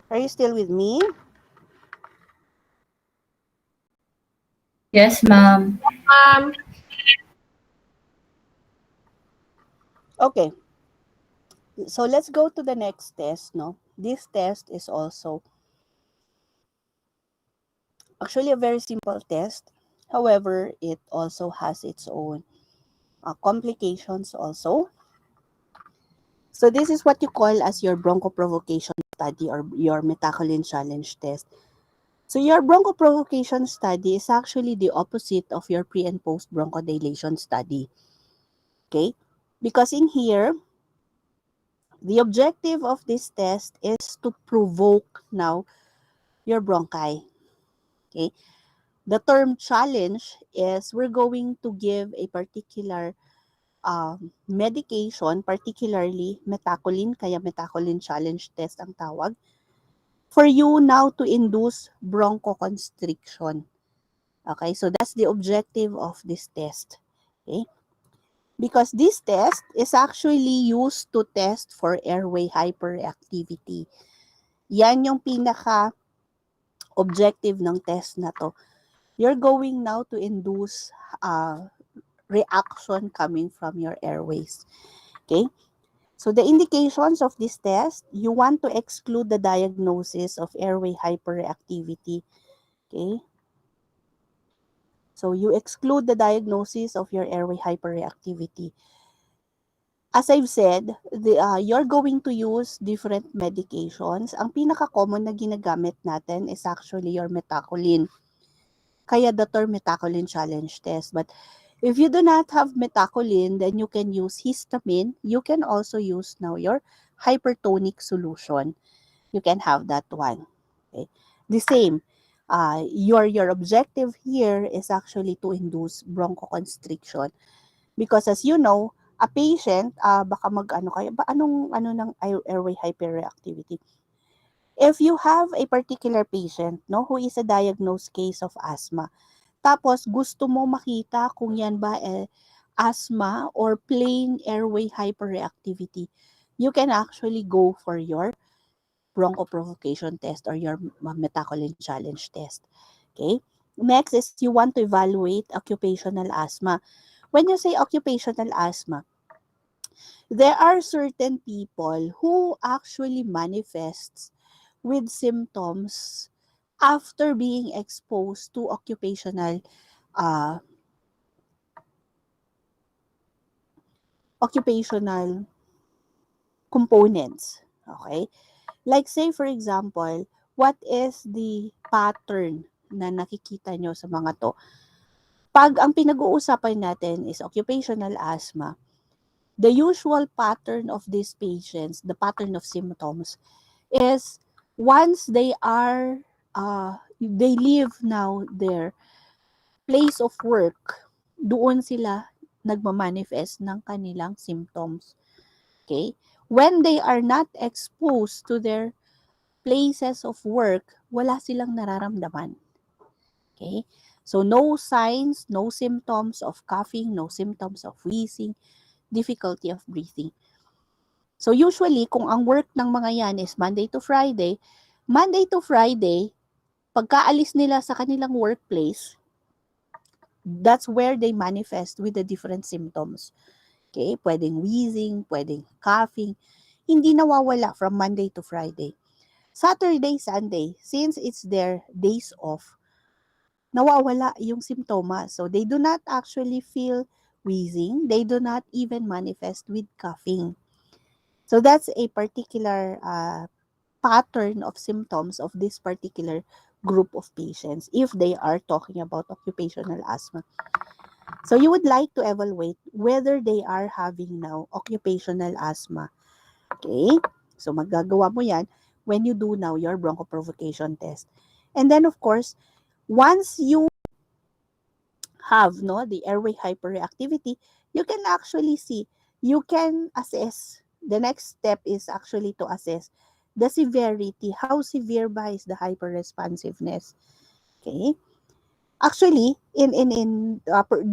Are you still with me? Yes, ma'am. Um, Okay. So let's go to the next test, no? This test is also actually a very simple test. However, it also has its own complications also. So this is what you call as your bronchoprovocation study or your metacolin challenge test. So your bronchoprovocation study is actually the opposite of your pre and post bronchodilation study. Okay? Because in here, the objective of this test is to provoke now your bronchi. Okay? The term challenge is we're going to give a particular medication, particularly metacolin, kaya metacolin challenge test ang tawag, for you now to induce bronchoconstriction. Okay, so that's the objective of this test. Okay, because this test is actually used to test for airway hyperactivity. Yan yung pinaka objective ng test na to. You're going now to induce reaction coming from your airways. Okay? So the indications of this test, you want to exclude the diagnosis of airway hyperactivity. Okay? So you exclude the diagnosis of your airway hyperreactivity. As I've said, you're going to use different medications. Ang pinaka-common na ginagamit natin is actually your metacolin. Kaya the term metacolin challenge test. But if you do not have metacolin, then you can use histamine. You can also use now your hypertonic solution. You can have that one. Okay. The same. Your objective here is actually to induce bronchoconstriction because as you know, a patient baka mag-ano kayo ba anong ano ng airway hyperreactivity. If you have a particular patient no who is a diagnosed case of asthma, tapos gusto mo makita kung yan ba asthma or plain airway hyperreactivity, you can actually go for your bronchoprovocation test or your metacolin challenge test. Okay? Next is you want to evaluate occupational asthma. When you say occupational asthma, there are certain people who actually manifests with symptoms after being exposed to uh, occupational components. Okay? Like say for example, what is the pattern na nakikita nyo sa mga to? Pag ang pinag-uusapan natin is occupational asthma, the usual pattern of these patients, the pattern of symptoms, is once they leave now their place of work, doon sila nagmamanifest ng kanilang symptoms. Okay? When they are not exposed to their places of work, wala silang nararamdaman. Okay? So, no signs, no symptoms of coughing, no symptoms of wheezing, difficulty of breathing. So, usually, kung ang work ng mga yan is Monday to Friday, pagkaalis nila sa kanilang workplace, that's where they manifest with the different symptoms. Okay? Pwedeng wheezing, pwedeng coughing, hindi nawawala from Monday to Friday. Saturday, Sunday, since it's their days off, nawawala yung simptomas. So they do not actually feel wheezing. They do not even manifest with coughing. So that's a particular pattern of symptoms of this particular group of patients if they are talking about occupational asthma. So you would like to evaluate whether they are having now occupational asthma. Okay? So magagawa mo yan when you do now your bronchoprovocation test. And then of course, once you have no the airway hyperreactivity, you can actually see, you can assess. The next step is actually to assess the severity. How severe ba is the hyperresponsiveness? Okay? Actually, in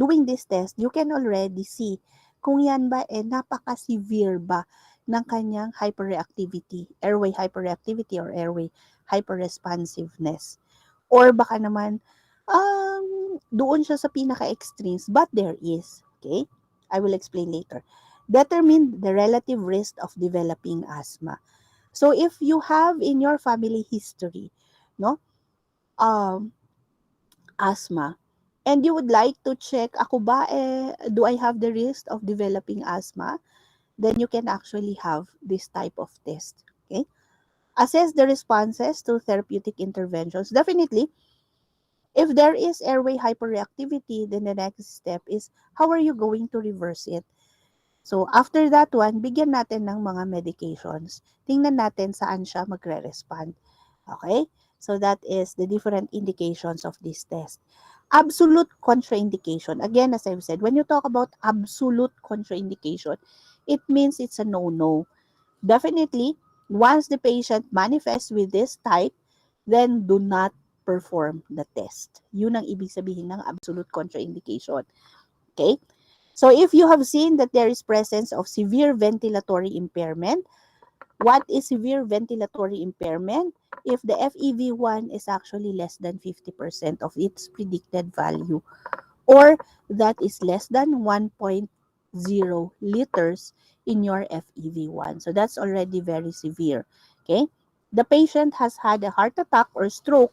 doing this test, you can already see kung yan ba napaka-severe ba ng kanyang hyperreactivity, airway hyperreactivity or airway hyperresponsiveness. Or baka naman, doon siya sa pinaka-extremes, but there is. Okay? I will explain later. Determine the relative risk of developing asthma. So if you have in your family history, no, um, asthma, and you would like to check, ako ba, do I have the risk of developing asthma? Then you can actually have this type of test. Okay? Assess the responses to therapeutic interventions. Definitely, if there is airway hyperreactivity, then the next step is how are you going to reverse it? So, after that one, bigyan natin ng mga medications. Tingnan natin saan siya magre-respond. Okay? So, that is the different indications of this test. Absolute contraindication. Again, as I've said, when you talk about absolute contraindication, it means it's a no-no. Definitely, once the patient manifests with this type, then do not perform the test. Yun ang ibig sabihin ng absolute contraindication. Okay? So if you have seen that there is presence of severe ventilatory impairment, what is severe ventilatory impairment? If the FEV1 is actually less than 50% of its predicted value, or that is less than 1.0 liters in your FEV1. So that's already very severe. Okay? The patient has had a heart attack or stroke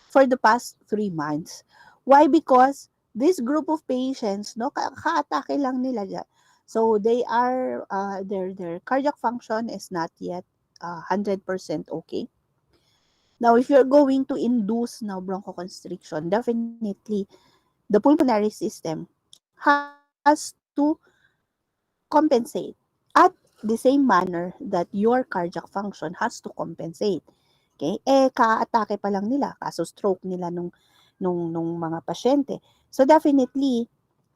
for the past 3 months. Why? Because this group of patients, no, ka-atake lang nila dyan. So they are, their cardiac function is not yet 100% okay. Now, if you're going to induce now bronchoconstriction, definitely the pulmonary system has to compensate at the same manner that your cardiac function has to compensate. Okay? Ka-atake pa lang nila, kaso stroke nila nung mga pasyente. So definitely,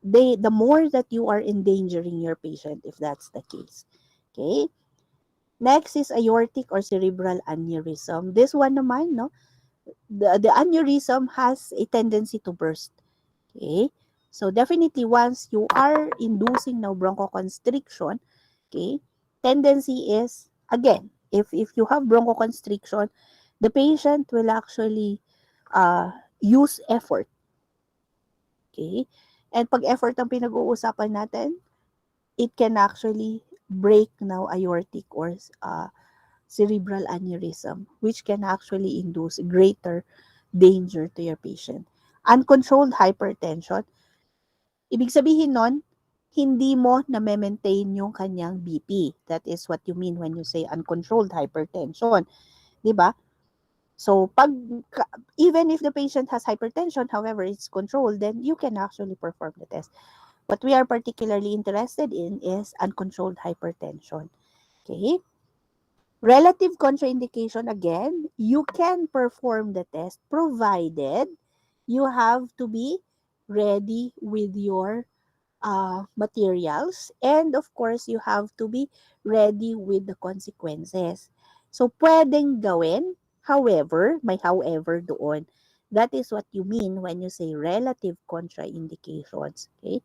the more that you are endangering your patient if that's the case. Okay? Next is aortic or cerebral aneurysm. This one naman, no, the aneurysm has a tendency to burst. Okay? So definitely once you are inducing now bronchoconstriction, okay, tendency is, again, if you have bronchoconstriction, the patient will actually use effort. Okay? And pag effort ang pinag-uusapan natin, it can actually break now aortic or cerebral aneurysm, which can actually induce greater danger to your patient. Uncontrolled hypertension, ibig sabihin nun, hindi mo na-maintain yung kanyang BP. That is what you mean when you say uncontrolled hypertension. Diba? So, even if the patient has hypertension, however, it's controlled, then you can actually perform the test. What we are particularly interested in is uncontrolled hypertension. Okay? Relative contraindication, again, you can perform the test provided you have to be ready with your materials, and of course, you have to be ready with the consequences. So, pwedeng gawin, however, may however doon. That is what you mean when you say relative contraindications. Okay?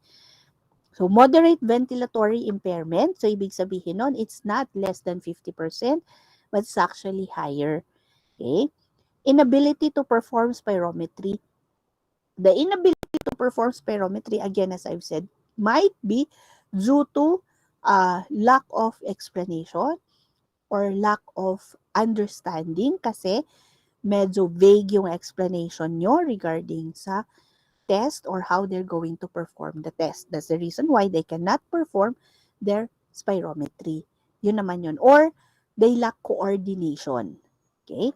So, moderate ventilatory impairment. So, ibig sabihin nun, it's not less than 50%, but it's actually higher. Okay? Inability to perform spirometry. The inability to perform spirometry, again, as I've said, might be due to lack of explanation or lack of understanding kasi medyo vague yung explanation nyo regarding sa test or how they're going to perform the test. That's the reason why they cannot perform their spirometry. Yun naman yun. Or they lack coordination. Okay?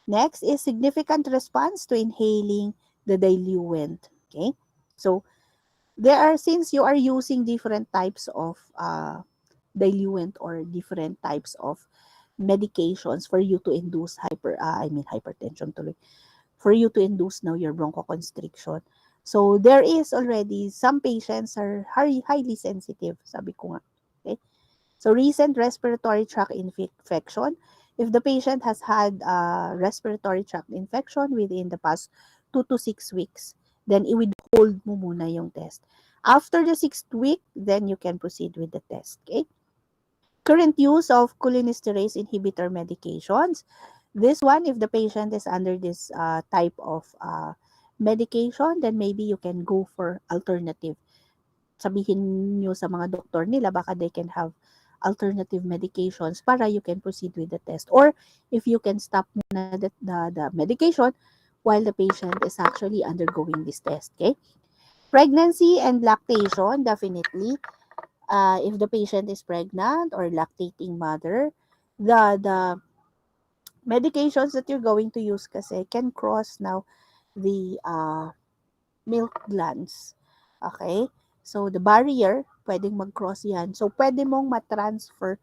Next is significant response to inhaling the diluent. Okay? So, since you are using different types of diluent or different types of medications for you to induce hypertension tuloy, for you to induce now your bronchoconstriction. So, there is already, some patients are highly sensitive, sabi ko nga. Okay? So, recent respiratory tract infection. If the patient has had a respiratory tract infection within the past 2 to 6 weeks, then i-withhold mo muna yung test. After the 6th week, then you can proceed with the test. Okay? Current use of cholinesterase inhibitor medications. This one, if the patient is under this type of medication, then maybe you can go for alternative. Sabihin nyo sa mga doktor nila, baka they can have alternative medications para you can proceed with the test. Or if you can stop muna the medication while the patient is actually undergoing this test. Okay? Pregnancy and lactation, definitely. If the patient is pregnant or lactating mother, the medications that you're going to use kasi can cross now the milk glands. Okay? So, the barrier, pwedeng mag-cross yan. So, pwede mong matransfer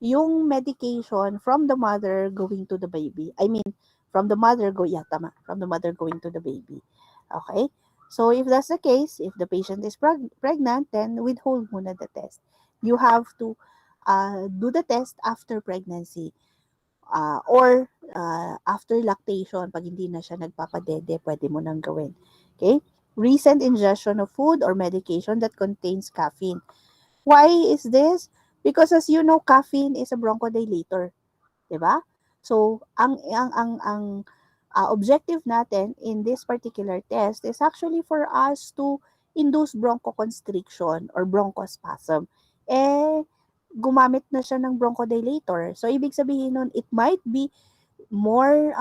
yung medication from the mother going to the baby. I mean, from the mother from the mother going to the baby. Okay? So, if that's the case, if the patient is pregnant, then withhold muna the test. You have to do the test after pregnancy or after lactation. Pag hindi na siya nagpapadede, pwede mo nang gawin. Okay? Recent ingestion of food or medication that contains caffeine. Why is this? Because as you know, caffeine is a bronchodilator, 'di ba? So, ang objective natin in this particular test is actually for us to induce bronchoconstriction or bronchospasm. Eh, gumamit na siya ng bronchodilator. So, ibig sabihin nun, it might be more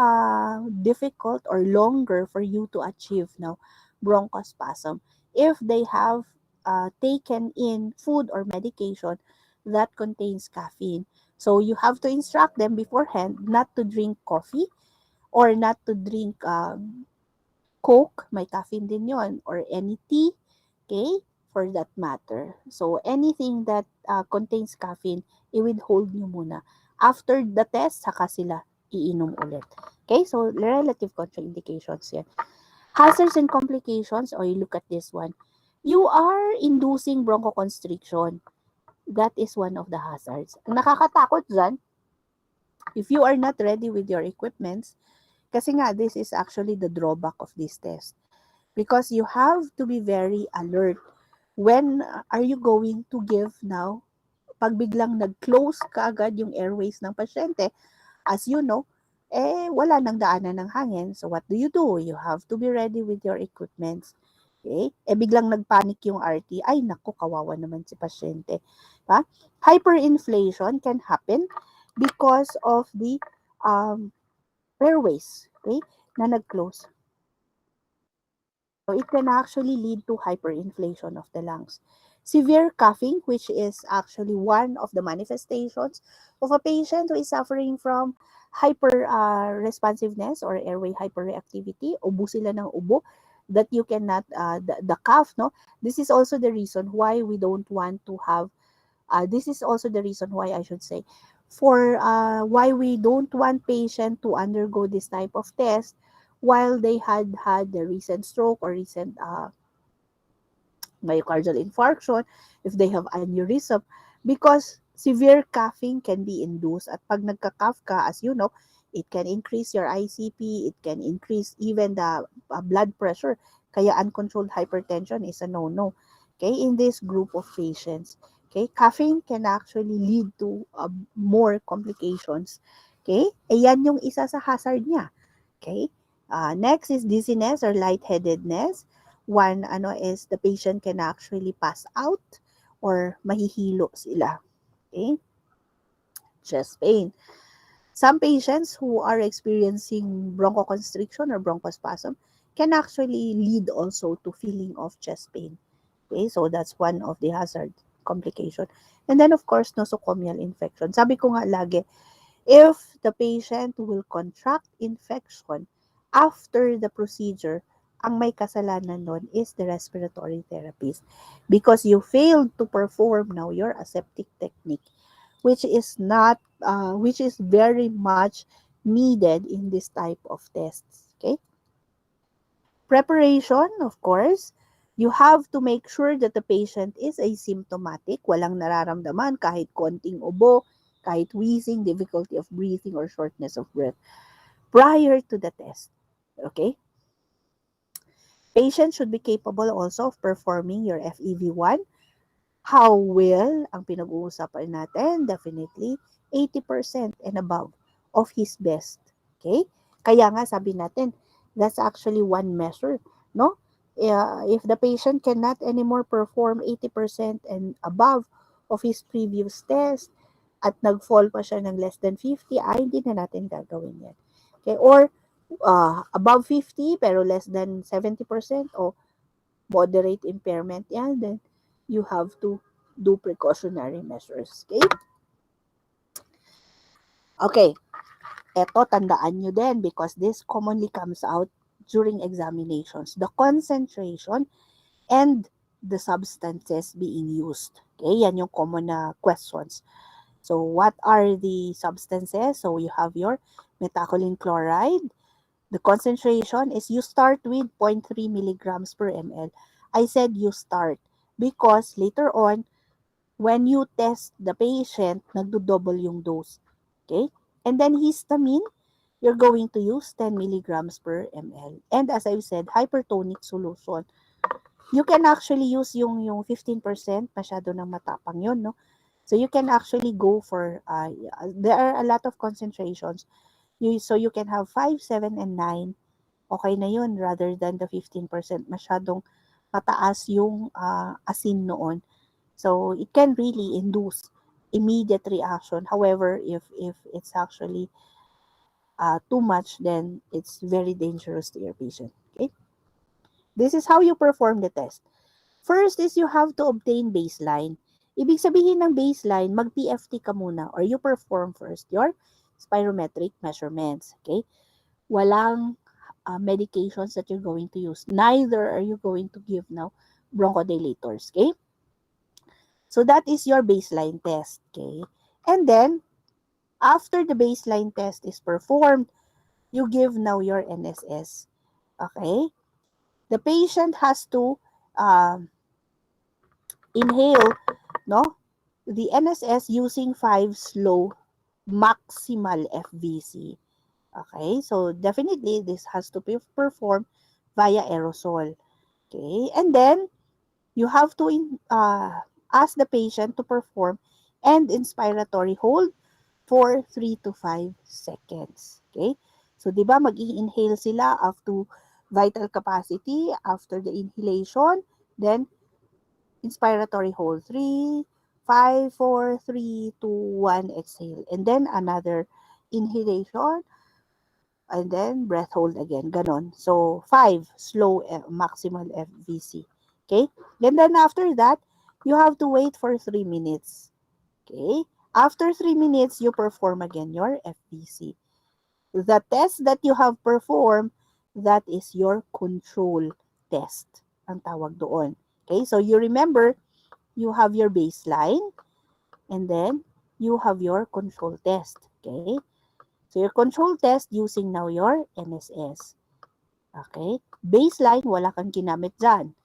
difficult or longer for you to achieve now bronchospasm if they have taken in food or medication that contains caffeine. So you have to instruct them beforehand not to drink coffee or not to drink Coke, may caffeine din yon, or any tea, okay, for that matter. So anything that contains caffeine, i-withhold nyo muna. After the test, saka sila iinom ulit. Okay, so relative contraindications yan. Hazards and complications, or you look at this one. You are inducing bronchoconstriction. That is one of the hazards. Ang nakakatakot dyan, if you are not ready with your equipments, kasi nga, this is actually the drawback of this test. Because you have to be very alert. When are you going to give now? Pag biglang nag-close kaagad yung airways ng pasyente, as you know, wala nang daanan ng hangin. So what do? You have to be ready with your equipments. Okay? Biglang nagpanic yung RT, ay naku, kawawa naman si pasyente. Ha? Hyperinflation can happen because of the airways, okay, na nag-close. So it can actually lead to hyperinflation of the lungs. Severe coughing, which is actually one of the manifestations of a patient who is suffering from hyper responsiveness or airway hyperreactivity, ubo sila ng ubo, that you cannot, the cough, no? This is also the reason why we don't want to have, this is also the reason why I should say, for why we don't want patient to undergo this type of test while they had the recent stroke or recent myocardial infarction, if they have aneurysm, because severe coughing can be induced. At pag nagka-cough ka, as you know, it can increase your ICP, it can increase even the blood pressure. Kaya uncontrolled hypertension is a no-no. Okay, in this group of patients. Okay, coughing can actually lead to more complications. Okay, ayan yung isa sa hazard niya. Okay, next is dizziness or lightheadedness. One, is the patient can actually pass out or mahihilo sila. Okay? Chest pain. Some patients who are experiencing bronchoconstriction or bronchospasm can actually lead also to feeling of chest pain. Okay? So that's one of the hazard complication. And then of course, nosocomial infection. Sabi ko nga lagi, if the patient will contract infection after the procedure, ang may kasalanan nun is the respiratory therapist because you failed to perform now your aseptic technique, which is not, which is very much needed in this type of tests. Okay? Preparation, of course, you have to make sure that the patient is asymptomatic, walang nararamdaman kahit konting ubo, kahit wheezing, difficulty of breathing, or shortness of breath prior to the test. Okay? Patients should be capable also of performing your FEV1 How will, ang pinag-uusapan natin, definitely 80% and above of his best. Okay? Kaya nga sabi natin, that's actually one measure, no? If the patient cannot anymore perform 80% and above of his previous test at nag-fall pa siya ng less than 50, ay hindi na natin gagawin yan. Okay? Or above 50 pero less than 70% o moderate impairment yan, then you have to do precautionary measures. Okay? Okay. Eto, tandaan nyo din because this commonly comes out during examinations. The concentration and the substances being used. Okay? Yan yung common na questions. So, what are the substances? So, you have your methacillin chloride. The concentration is you start with 0.3 milligrams per ml. I said you start because later on, when you test the patient, nagdo-double yung dose. Okay? And then histamine, you're going to use 10 milligrams per ml. And as I've said, hypertonic solution. You can actually use yung 15%, masyado nang matapang yun, no? So you can actually go for, there are a lot of concentrations. So you can have 5, 7, and 9. Okay na yun rather than the 15%. Masyadong mataas yung asin noon. So it can really induce immediate reaction. However, if it's actually too much, then it's very dangerous to your patient. Okay? This is how you perform the test. First is you have to obtain baseline. Ibig sabihin ng baseline, mag-PFT ka muna or you perform first your spirometric measurements. Okay? Walang medications that you're going to use. Neither are you going to give now bronchodilators. Okay? So that is your baseline test. Okay? And then, after the baseline test is performed, you give now your NSS. Okay? The patient has to inhale, no, the NSS using 5 slow maximal FVC. Okay, so definitely this has to be performed via aerosol. Okay, and then you have to ask the patient to perform end inspiratory hold for 3 to 5 seconds. Okay, so di ba mag-i-inhale sila up to vital capacity after the inhalation, then inspiratory hold 3, 5, 4, 3, 2, 1, exhale. And then another inhalation, and then breath hold again. Ganon. So, 5, slow maximal FVC. Okay? And then after that, you have to wait for 3 minutes. Okay? After 3 minutes, you perform again your FVC. The test that you have performed, that is your control test. Ang tawag doon. Okay? So, you remember, you have your baseline, and then you have your control test. Okay? So your control test using now your NSS. Okay? Baseline, wala kang ginamit dyan.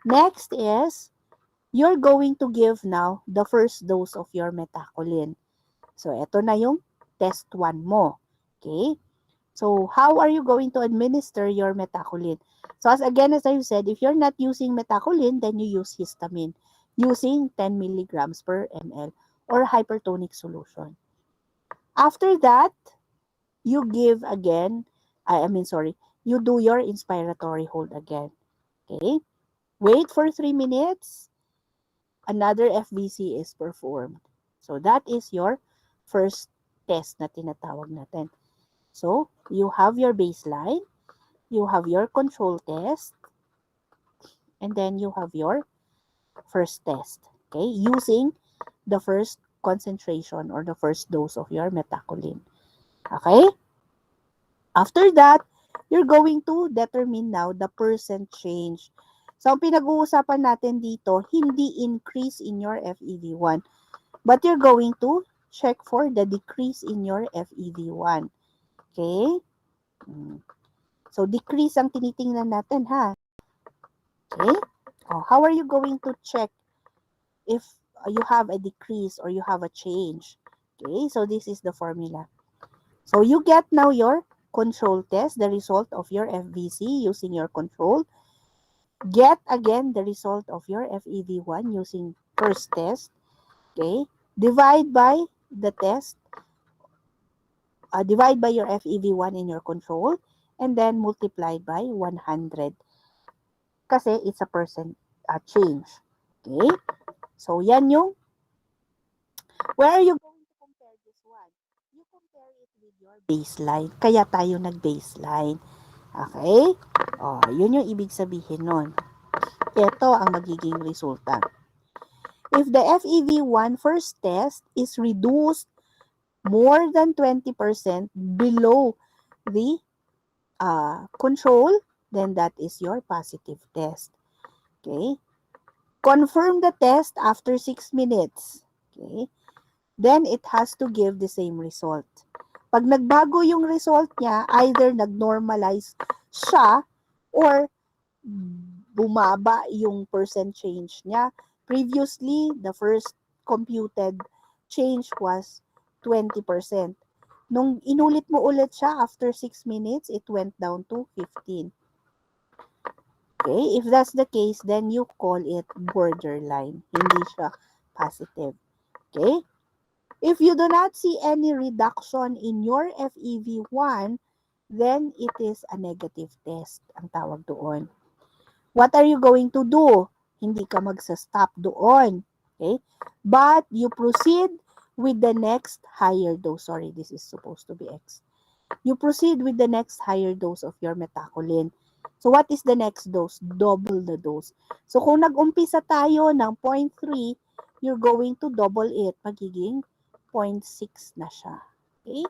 Next is, you're going to give now the first dose of your methacillin. So, ito na yung test 1 mo. Okay? So, how are you going to administer your methacillin? So, as I've said, if you're not using methacillin, then you use histamine using 10 milligrams per ml or hypertonic solution. After that, you give again, you do your inspiratory hold again. Okay? Wait for 3 minutes. Another FVC is performed. So, that is your first test na tinatawag natin. So, you have your baseline, you have your control test, and then you have your first test. Okay? Using the first concentration or the first dose of your methacillin. Okay? After that, you're going to determine now the percent change. So, ang pinag-uusapan natin dito, hindi increase in your FEV1. But you're going to check for the decrease in your FEV1. Okay? So, decrease ang tinitingnan natin, ha? Okay? Oh, how are you going to check if you have a decrease or you have a change? Okay? So, this is the formula. So, you get now your control test, the result of your FVC using your control. Get again the result of your FEV1 using first test, okay? Divide by the test, divide by your FEV1 in your control, and then multiply by 100 kasi it's a percent change. Okay? So, yan yung, where are you going to compare this one? You compare it with your baseline. Kaya tayo nag-baseline. Okay? Oh, yun yung ibig sabihin nun. Ito ang magiging resulta. If the FEV1 first test is reduced more than 20% below the control, then that is your positive test. Okay? Confirm the test after 6 minutes. Okay? Then it has to give the same result. Pag nagbago yung result niya, either nag-normalize siya or bumaba yung percent change niya. Previously, the first computed change was 20%. Nung inulit mo ulit siya after 6 minutes, it went down to 15. Okay? If that's the case, then you call it borderline. Hindi siya positive. Okay? If you do not see any reduction in your FEV1, then it is a negative test, ang tawag doon. What are you going to do? Hindi ka magsa-stop doon. Okay? But you proceed with the next higher dose. Sorry, this is supposed to be X. You proceed with the next higher dose of your metacolin. So what is the next dose? Double the dose. So kung nag-umpisa tayo ng 0.3, you're going to double it. Magiging 0.6 na siya. Okay?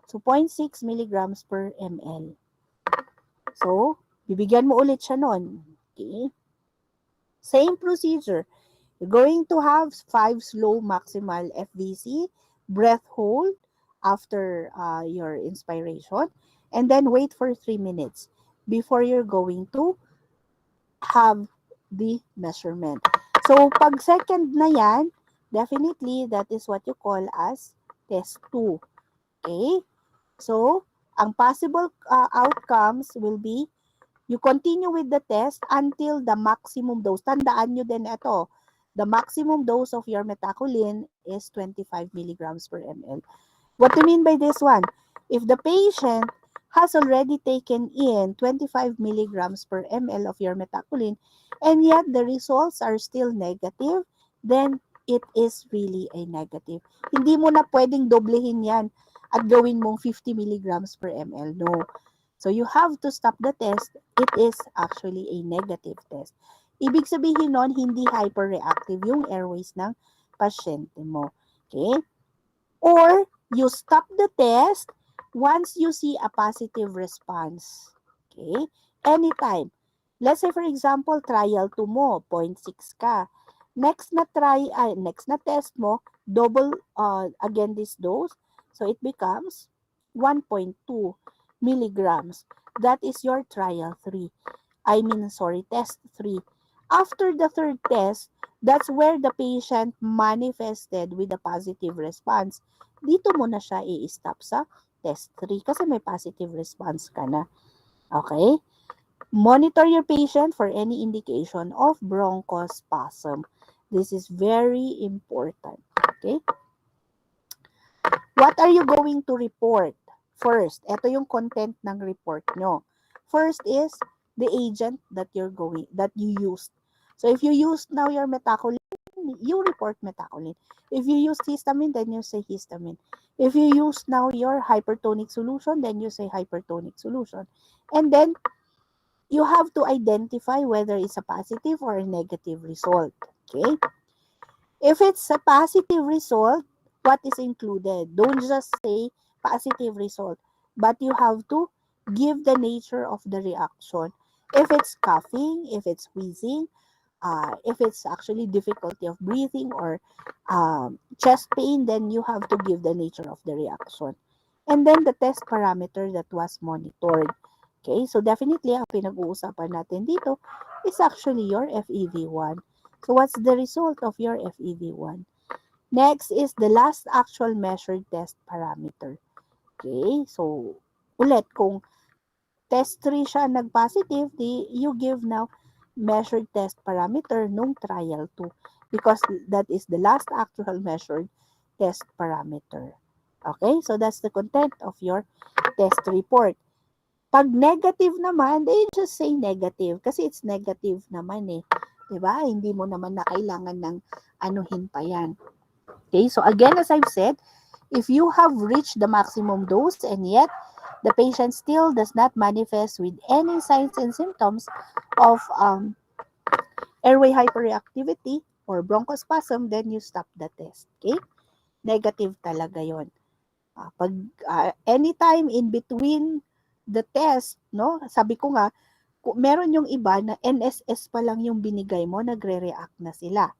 So 0.6 milligrams per ml. So, bibigyan mo ulit siya nun. Okay? Same procedure. You're going to have 5 slow maximal FVC, breath hold after your inspiration, and then wait for 3 minutes before you're going to have the measurement. So, pag second na yan, definitely that is what you call as test 2. Okay? So, ang possible outcomes will be you continue with the test until the maximum dose. Tandaan nyo din ito. The maximum dose of your metacolin is 25 milligrams per ml. What do you mean by this one? If the patient has already taken in 25 milligrams per ml of your metacolin and yet the results are still negative, then it is really a negative. Hindi mo na pwedeng doblehin yan at gawin mong 50 milligrams per ml. No. So you have to stop the test. It is actually a negative test. Ibig sabihin nun, hindi hyperreactive yung airways ng pasyente mo. Okay? Or you stop the test once you see a positive response. Okay? Anytime. Let's say for example, trial 2 mo, 0.6 ka. Next na test mo, double again this dose. So it becomes 1.2 milligrams. That is your trial 3. Test 3. After the third test, that's where the patient manifested with a positive response. Dito mo na siya i-stop sa test 3 kasi may positive response ka na. Okay? Monitor your patient for any indication of bronchospasm. This is very important. Okay? What are you going to report? First, ito yung content ng report nyo. First is the agent that you used. So if you used now your metacolin, you report metacolin. If you used histamine, then you say histamine. If you use now your hypertonic solution, then you say hypertonic solution. And then you have to identify whether it's a positive or a negative result. Okay? If it's a positive result, what is included? Don't just say positive result, but you have to give the nature of the reaction. If it's coughing, if it's wheezing, if it's actually difficulty of breathing or chest pain, then you have to give the nature of the reaction. And then the test parameter that was monitored. Okay, so definitely ang pinag-uusapan natin dito is actually your FEV1. So what's the result of your FEV1? Next is the last actual measured test parameter. Okay, so ulit kung test 3 siya nag-positive, you give now measured test parameter nung trial 2. because that is the last actual measured test parameter. Okay, so that's the content of your test report. Pag negative naman, they just say negative kasi it's negative naman eh. 'Di ba? Hindi mo naman na kailangan ng anuhin pa yan. Okay, so again, as I've said, if you have reached the maximum dose and yet the patient still does not manifest with any signs and symptoms of airway hyperreactivity or bronchospasm, then you stop the test. Okay? Negative talaga yon. Pag anytime in between the test, no? Sabi ko nga, meron yung iba na NSS pa lang yung binigay mo, nagre-react na sila.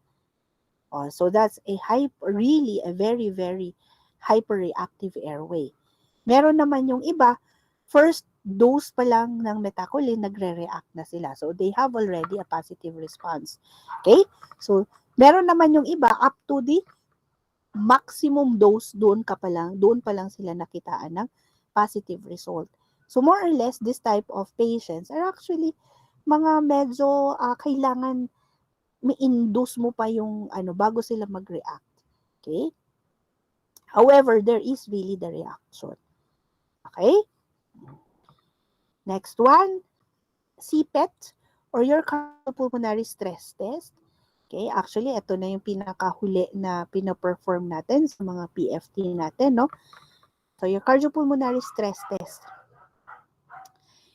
So that's really a very, very hyperreactive airway. Meron naman yung iba, first dose pa lang ng metacolin, nagre-react na sila. So they have already a positive response. Okay? So meron naman yung iba, up to the maximum dose, doon pa lang sila nakitaan ng positive result. So more or less, this type of patients are actually mga medyo kailangan mi-induce mo pa yung bago sila mag-react. Okay? However, there is really the reaction. Okay? Next one, CPET or your cardiopulmonary stress test. Okay, actually, ito na yung pinakahuli na pinaperform natin sa mga PFT natin, no? So, your cardiopulmonary stress test.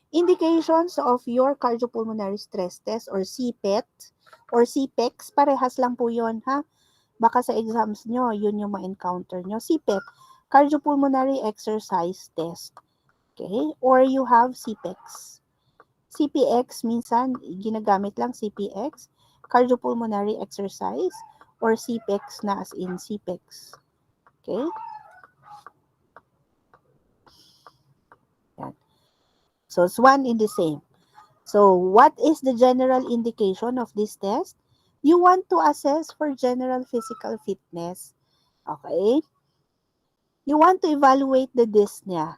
Indications of your cardiopulmonary stress test or CPET or CPEX, parehas lang po yun, ha? Baka sa exams nyo, yun yung ma-encounter nyo. CPET, cardiopulmonary exercise test. Okay? Or you have CPEX. CPX, minsan ginagamit lang CPX, cardiopulmonary exercise, or CPEX na as in CPEX. Okay? Yan. So, it's one in the same. So, what is the general indication of this test? You want to assess for general physical fitness. Okay? You want to evaluate the dyspnea.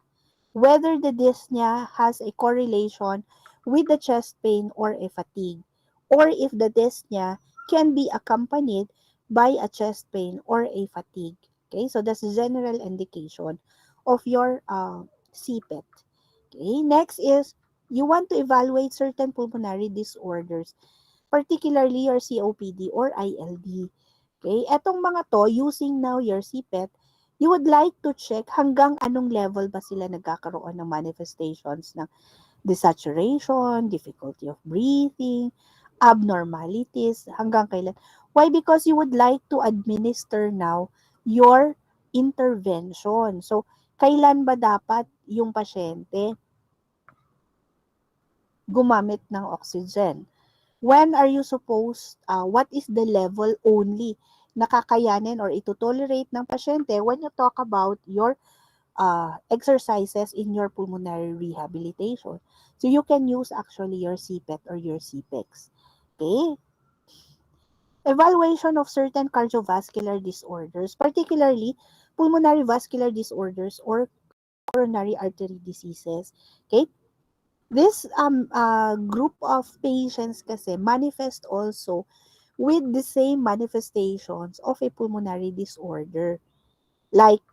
Whether the dyspnea has a correlation with the chest pain or a fatigue, or if the dyspnea can be accompanied by a chest pain or a fatigue. Okay, so that's the general indication of your CPET. Okay, next is you want to evaluate certain pulmonary disorders, particularly your COPD or ILD. Okay, etong mga to, using now your CPET, you would like to check hanggang anong level ba sila nagkakaroon ng manifestations ng desaturation, difficulty of breathing, abnormalities, hanggang kailan. Why? Because you would like to administer now your intervention. So, kailan ba dapat yung pasyente gumamit ng oxygen? When are you supposed, what is the level only na kakayanin or ito-tolerate ng pasyente when you talk about your exercises in your pulmonary rehabilitation. So you can use actually your CPET or your CPEX. Okay? Evaluation of certain cardiovascular disorders, particularly pulmonary vascular disorders or coronary artery diseases. Okay? This group of patients kasi manifest also with the same manifestations of a pulmonary disorder like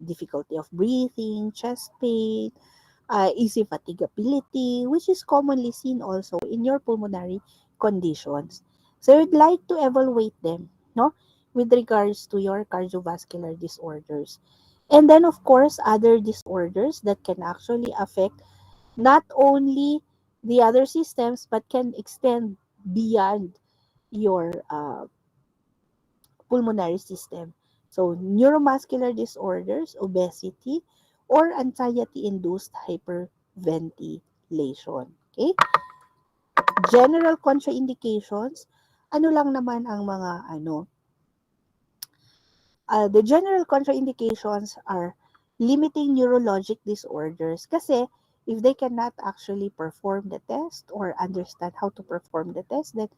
difficulty of breathing, chest pain, easy fatigability, which is commonly seen also in your pulmonary conditions. So you'd like to evaluate them, no, with regards to your cardiovascular disorders. And then, of course, other disorders that can actually affect not only the other systems, but can extend beyond your pulmonary system. So, neuromuscular disorders, obesity, or anxiety-induced hyperventilation. Okay? General contraindications, ano lang naman ang mga the general contraindications are limiting neurologic disorders kasi if they cannot actually perform the test or understand how to perform the test, then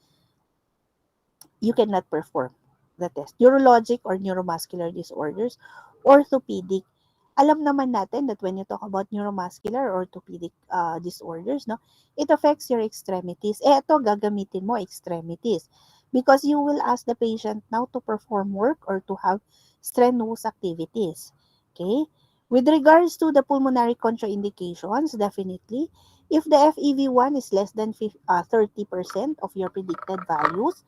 you cannot perform the test. Neurologic or neuromuscular disorders, orthopedic. Alam naman natin that when you talk about neuromuscular or orthopedic disorders, no, it affects your extremities. Ito, gagamitin mo extremities. because you will ask the patient now to perform work or to have strenuous activities. Okay? With regards to the pulmonary contraindications, definitely, if the FEV1 is less than 30% of your predicted values,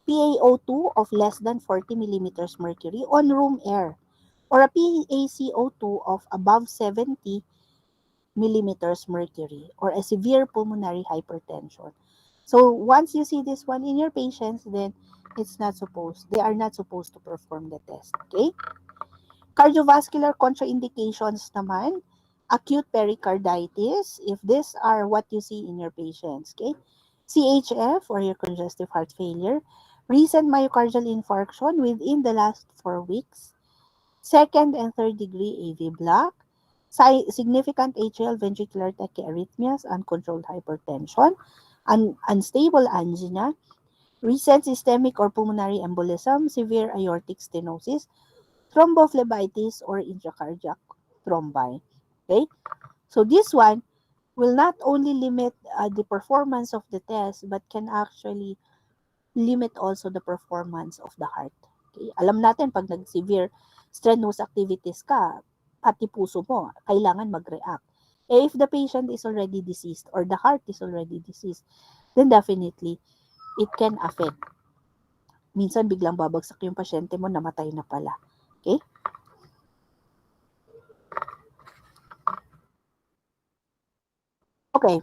PaO2 of less than 40 millimeters mercury on room air, or a PaCO2 of above 70 millimeters mercury, or a severe pulmonary hypertension. So once you see this one in your patients, then they are not supposed to perform the test. Okay? Cardiovascular contraindications naman, acute pericarditis, if these are what you see in your patients. Okay? CHF, or your congestive heart failure, recent myocardial infarction within the last 4 weeks, second and third degree AV block, significant atrial ventricular tachyarrhythmias, uncontrolled hypertension, unstable angina, recent systemic or pulmonary embolism, severe aortic stenosis, thrombophlebitis, or intracardiac thrombi. Okay? So this one will not only limit the performance of the test, but can actually limit also the performance of the heart. Okay? Alam natin, pag nag-severe strenuous activities ka, pati puso mo, kailangan mag-react. If the patient is already deceased or the heart is already deceased, then definitely it can affect. Minsan biglang babagsak yung pasyente mo, namatay na pala. Okay? Okay.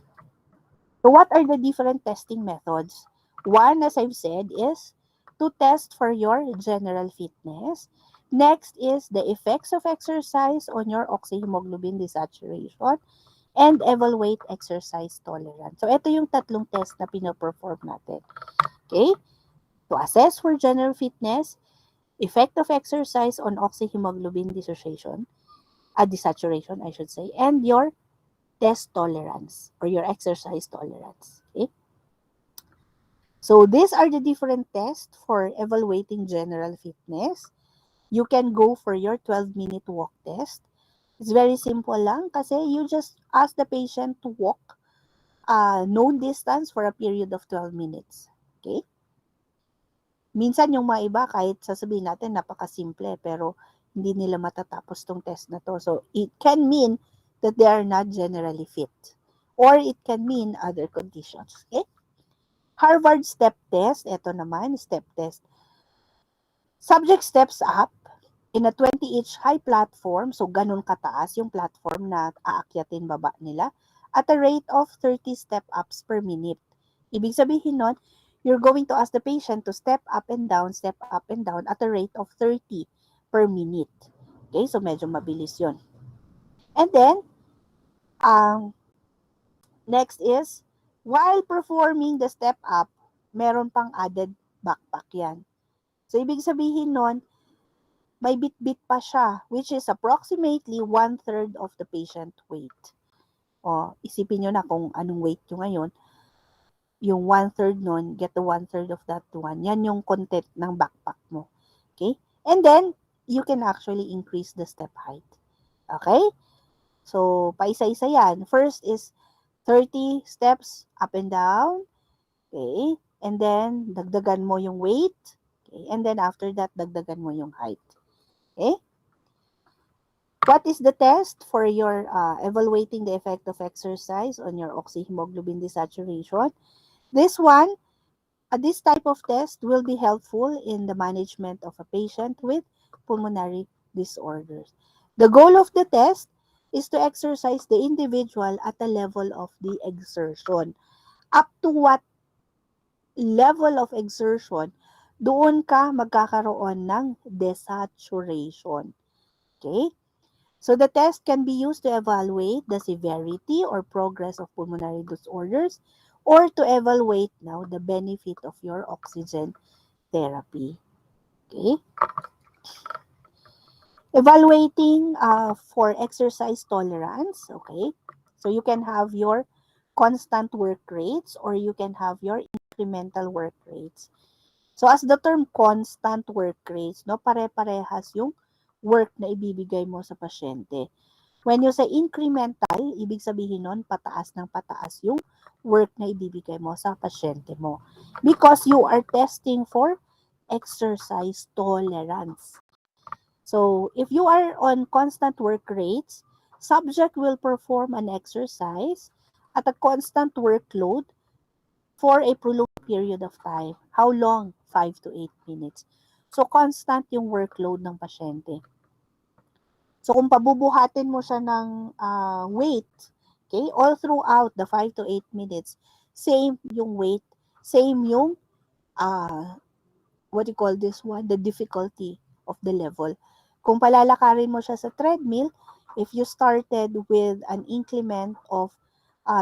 So what are the different testing methods? One, as I've said, is to test for your general fitness. Next is the effects of exercise on your oxyhemoglobin desaturation and evaluate exercise tolerance. So ito yung tatlong test na pinoperform natin. Okay? To assess for general fitness, effect of exercise on oxyhemoglobin desaturation, I should say, and your test tolerance or your exercise tolerance. Okay? So these are the different tests for evaluating general fitness. You can go for your 12-minute walk test. It's very simple lang kasi you just ask the patient to walk known distance for a period of 12 minutes. Okay? Minsan yung mga iba, kahit sasabihin natin napakasimple, pero hindi nila matatapos tong test na to. So it can mean that they are not generally fit. Or it can mean other conditions. Okay? Harvard step test, ito naman, step test. Subject steps up in a 20-inch high platform, so ganun kataas yung platform na aakyatin baba nila, at a rate of 30 step-ups per minute. Ibig sabihin nun, you're going to ask the patient to step up and down at a rate of 30 per minute. Okay, so medyo mabilis yun. And then, next is, while performing the step up, meron pang added backpack yan. So, ibig sabihin nun, may bit-bit pa siya, which is approximately 1/3 of the patient weight. O, isipin nyo na kung anong weight nyo ngayon. Yung 1/3 nun, get the 1/3 of that one. Yan yung content ng backpack mo. Okay? And then, you can actually increase the step height. Okay? So, paisa-isa yan. First is 30 steps up and down. Okay? And then, dagdagan mo yung weight. Okay? And then, after that, dagdagan mo yung height. Okay? What is the test for your evaluating the effect of exercise on your oxyhemoglobin desaturation? This one, this type of test will be helpful in the management of a patient with pulmonary disorders. The goal of the test is to exercise the individual at a level of the exertion. Up to what level of exertion, doon ka magkakaroon ng desaturation. Okay? So the test can be used to evaluate the severity or progress of pulmonary disorders or to evaluate now the benefit of your oxygen therapy. Okay? Evaluating for exercise tolerance. Okay? So you can have your constant work rates or you can have your incremental work rates. So as the term constant work rates, no, pare-parehas yung work na ibibigay mo sa pasyente. When you say incremental, ibig sabihin nun, pataas ng pataas yung work na ibibigay mo sa pasyente mo. Because you are testing for exercise tolerance. So, if you are on constant work rates, subject will perform an exercise at a constant workload for a prolonged period of time. How long? 5 to 8 minutes. So, constant yung workload ng pasyente. So, kung pabubuhatin mo siya ng weight, okay, all throughout the 5 to 8 minutes, same yung weight, same yung, what you call this one, the difficulty of the level. Kung palalakarin mo siya sa treadmill, if you started with an increment of,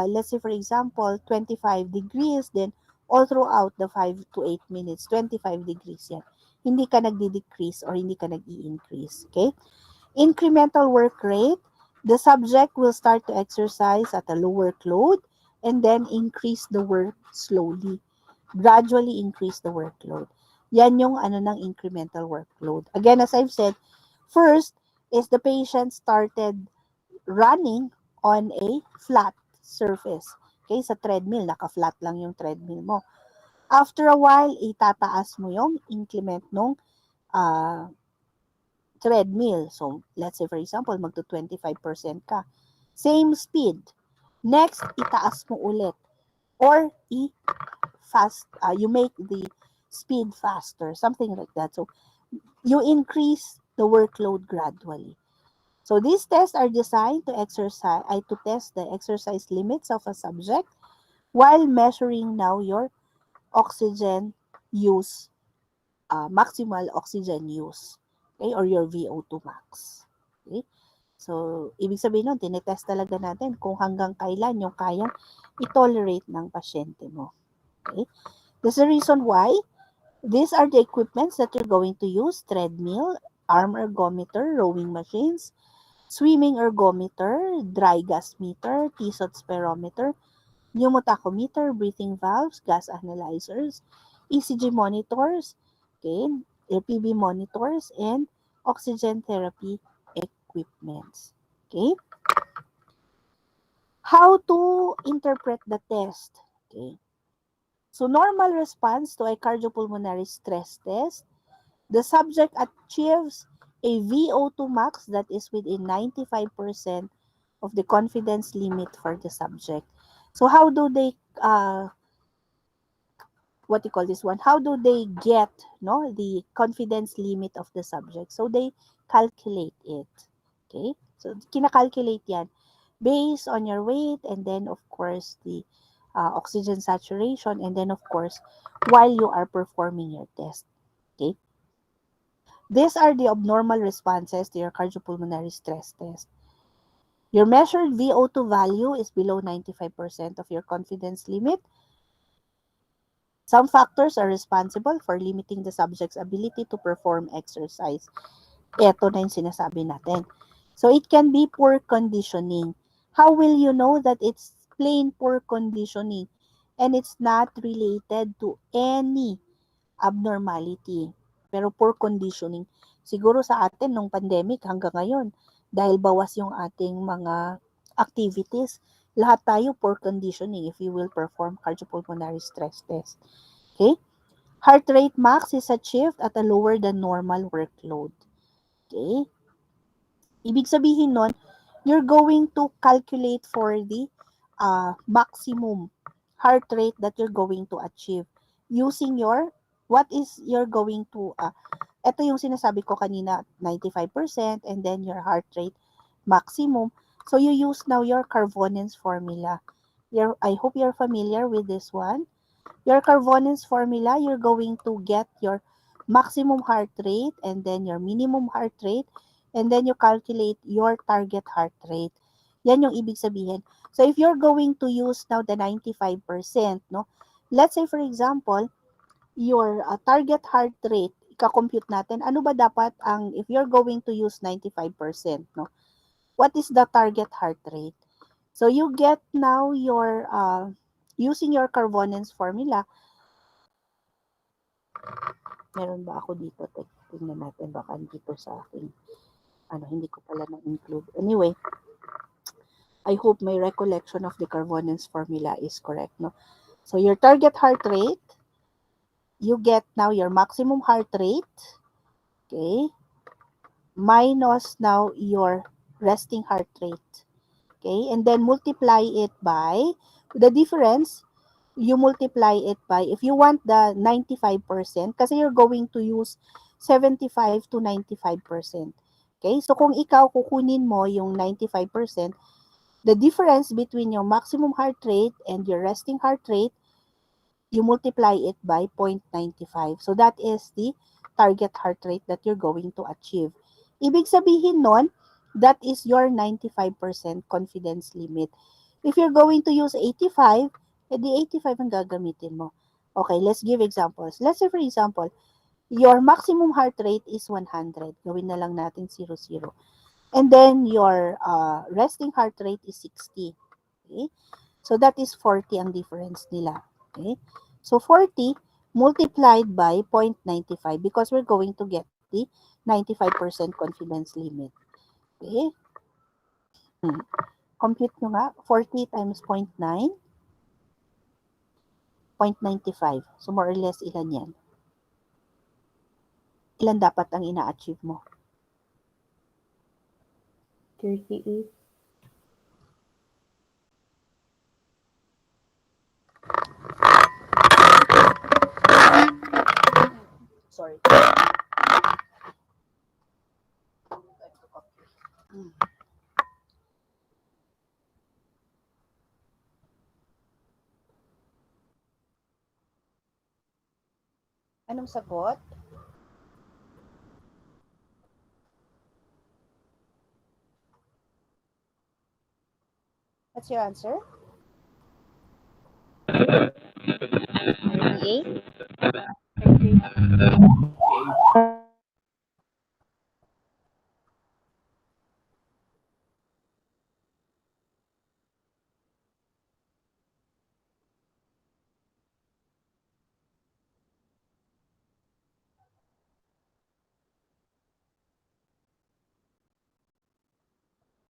let's say for example, 25 degrees, then all throughout the 5 to 8 minutes, 25 degrees yan. Hindi ka nagdi-decrease or hindi ka nag-i-increase. Okay? Incremental work rate, the subject will start to exercise at a lower workload and then increase the work slowly. Gradually increase the workload. Yan yung ng incremental workload. Again, as I've said, first is the patient started running on a flat surface. Okay, sa treadmill, naka-flat lang yung treadmill mo. After a while, itataas mo yung increment nung treadmill. So, let's say for example, magto 25% ka. Same speed. Next, itaas mo ulit. Or you make the speed faster, something like that. So, you increase the workload gradually. So, these tests are designed to test the exercise limits of a subject while measuring now your oxygen use, maximal oxygen use, okay, or your VO2 max. Okay? So, ibig sabihin nun, tinetest talaga natin kung hanggang kailan yung kayang i-tolerate ng pasyente mo. Okay? That's the reason why these are the equipments that you're going to use: treadmill, arm ergometer, rowing machines, swimming ergometer, dry gas meter, T-SOT spirometer, pneumotachometer, breathing valves, gas analyzers, ECG monitors, okay, LPB monitors, and oxygen therapy equipments. Okay? How to interpret the test? Okay. So, normal response to a cardiopulmonary stress test, the subject achieves a VO2 max that is within 95% of the confidence limit for the subject. So, how do they, what you call this one? How do they get the confidence limit of the subject? So, they calculate it. Okay? So, kinakalculate yan based on your weight and then, of course, the oxygen saturation, and then, of course, while you are performing your test. Okay? These are the abnormal responses to your cardiopulmonary stress test. Your measured VO2 value is below 95% of your confidence limit. Some factors are responsible for limiting the subject's ability to perform exercise. Ito na yung sinasabi natin. So, it can be poor conditioning. How will you know that it's plain poor conditioning and it's not related to any abnormality? Pero poor conditioning. Siguro sa atin nung pandemic hanggang ngayon, dahil bawas yung ating mga activities, lahat tayo poor conditioning if you will perform cardiopulmonary stress test. Okay? Heart rate max is achieved at a lower than normal workload. Okay? Ibig sabihin nun, you're going to calculate for the maximum heart rate that you're going to achieve using what is you're going to, ito yung sinasabi ko kanina, 95% and then your heart rate maximum. So, you use now your Carvonen's formula. I hope you're familiar with this one. Your Carvonen's formula, you're going to get your maximum heart rate and then your minimum heart rate, and then you calculate your target heart rate. Yan yung ibig sabihin. So, if you're going to use now the 95%, let's say for example, your target heart rate, ika-compute natin, ano ba dapat if you're going to use 95%, what is the target heart rate? So, you get now your, using your Carvonen's formula, meron ba ako dito? Tingnan natin, baka dito sa akin. Hindi ko pala na-include. Anyway, I hope my recollection of the Carbonen's formula is correct, no? So your target heart rate, you get now your maximum heart rate, okay, minus now your resting heart rate, okay, and then multiply it by the difference. You multiply it by, if you want the 95%, kasi you're going to use 75 to 95%. Okay, so kung ikaw kukunin mo yung 95%, the difference between your maximum heart rate and your resting heart rate, you multiply it by 0.95. So that is the target heart rate that you're going to achieve. Ibig sabihin nun, that is your 95% confidence limit. If you're going to use 85, edi 85 ang gagamitin mo. Okay, let's give examples. Let's say for example, your maximum heart rate is 100. Gawin na lang natin 0, 0. And then your resting heart rate is 60. Okay? So that is 40 ang difference nila. Okay? So 40 multiplied by 0.95 because we're going to get the 95% confidence limit. Okay? Compute nyo nga. 40 times 0.9. 0.95. So more or less, ilan yan? Ilan dapat ang ina-achieve mo? 38. Sorry. Anong sagot? What's your answer? 38. 38.